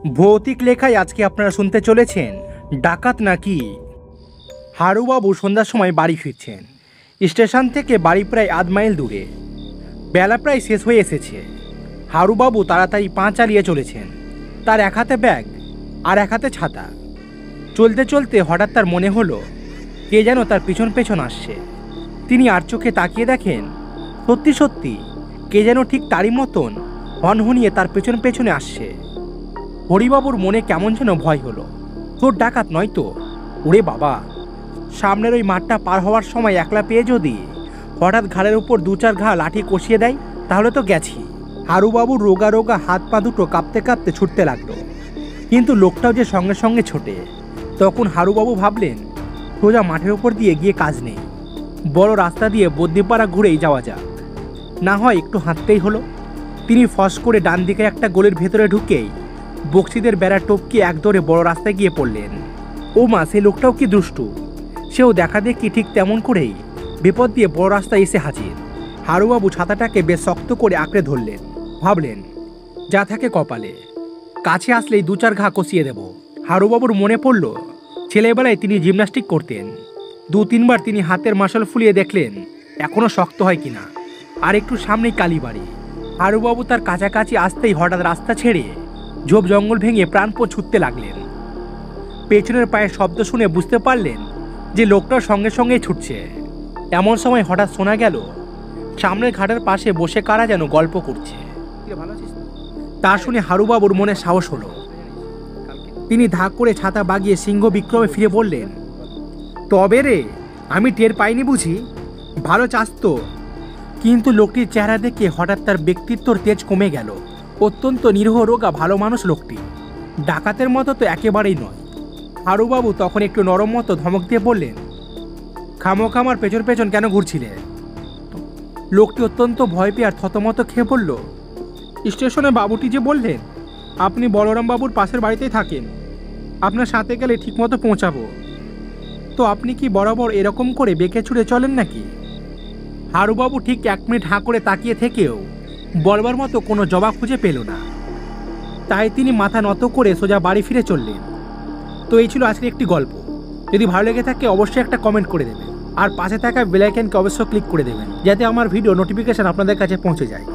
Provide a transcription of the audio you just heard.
ভৌতিক লেখায় আজকে আপনারা শুনতে চলেছেন ডাকাত নাকি। হারুবাবু সন্ধ্যার সময় বাড়ি ফিরছেন। স্টেশন থেকে বাড়ি প্রায় আধ মাইল দূরে। বেলা প্রায় শেষ হয়ে এসেছে। হারুবাবু তাড়াতাড়ি পা চালিয়ে চলেছেন। তার এক হাতে ব্যাগ আর এক হাতে ছাতা। চলতে চলতে হঠাৎ তার মনে হলো কে যেন তার পিছন পেছন আসছে। তিনি আর চোখে তাকিয়ে দেখেন সত্যি সত্যি কে যেন ঠিক তারই মতন হনহনিয়ে তার পেছন পেছনে আসছে। হরিবাবুর মনে কেমন যেন ভয় হলো। তোর ডাকাত নয় তো? ওরে বাবা, সামনের ওই মাঠটা পার হওয়ার সময় একলা পেয়ে যদি হঠাৎ ঘাড়ের উপর দু চার ঘা লাঠি কষিয়ে দেয় তাহলে তো গেছি। হারুবাবুর রোগা রোগা হাত পা দুটো কাঁপতে কাঁপতে ছুটতে লাগলো। কিন্তু লোকটাও যে সঙ্গে সঙ্গে ছোটে। তখন হারুবাবু ভাবলেন সোজা মাঠের উপর দিয়ে গিয়ে কাজ নেই, বড় রাস্তা দিয়ে বদ্যিপাড়া ঘুরেই যাওয়া যাক, না হয় একটু হাঁটতেই হলো। তিনি ফস করে ডান দিকে একটা গলির ভেতরে ঢুকেই বক্সিদের বেড়া টপকে এক দৌড়ে বড় রাস্তায় গিয়ে পড়লেন। ও মা, সে লোকটাও কি দুষ্টু! সেও দেখা দেখি ঠিক তেমন করেই বিপদ দিয়ে বড় রাস্তায় এসে হাজির। হারুবাবু ছাতাটাকে বেশ শক্ত করে আঁকড়ে ধরলেন। ভাবলেন যা থাকে কপালে, কাছে আসলেই দু চার ঘা কষিয়ে দেব। হারুবাবুর মনে পড়ল ছেলেবেলায় তিনি জিমন্যাস্টিক করতেন। দু তিনবার তিনি হাতের মাসল ফুলিয়ে দেখলেন এখনও শক্ত হয় কিনা। আর একটু সামনেই কালীবাড়ি। হারুবাবু তার কাছাকাছি আসতেই হঠাৎ রাস্তা ছেড়ে ঝোপ জঙ্গল ভেঙে প্রাণপণ ছুটতে লাগলেন। পেছনের পায়ের শব্দ শুনে বুঝতে পারলেন যে লোকটার সঙ্গে সঙ্গে ছুটছে। এমন সময় হঠাৎ শোনা গেল সামনের ঘাটের পাশে বসে কারা যেন গল্প করছে। তা শুনে হারুবাবুর মনে সাহস হলো। তিনি ধাক করে ছাতা বাগিয়ে সিংহ বিক্রমে ফিরে বললেন, তবে রে, আমি টের পাইনি বুঝি? ভালো চাস তো। কিন্তু লোকটির চেহারা দেখে হঠাৎ তার ব্যক্তিত্বর তেজ কমে গেল। অত্যন্ত নিরীহ রোগা ভালো মানুষ লোকটি, ডাকাতের মতো তো একেবারেই নয়। হারুবাবু তখন একটু নরম মতো ধমক দিয়ে বললেন, খামোখামার পেছন পেছন কেন ঘুরছিলে? লোকটি অত্যন্ত ভয় পেয়ে আর থতমত খেয়ে বলল, স্টেশনে বাবুটি যে বললেন আপনি বলরাম বাবুর পাশের বাড়িতেই থাকেন, আপনার সাথে গেলে ঠিকমতো পৌঁছাবো। তো আপনি কি বরাবর এরকম করে বেঁকে ছুড়ে চলেন নাকি? হারুবাবু ঠিক 1 মিনিট হাঁ করে তাকিয়ে থেকেও বলবার মতো কোনো জবাব খুঁজে পেল না। তাই তিনি মাথা নত করে সোজা বাড়ি ফিরে চললেন। তো এই ছিল আজকের একটি গল্প। যদি ভালো লেগে থাকে অবশ্যই একটা কমেন্ট করে দেবেন, আর পাশে থাকা বেল আইকনকে অবশ্যই ক্লিক করে দেবেন যাতে আমার ভিডিও নোটিফিকেশন আপনাদের কাছে পৌঁছে যায়।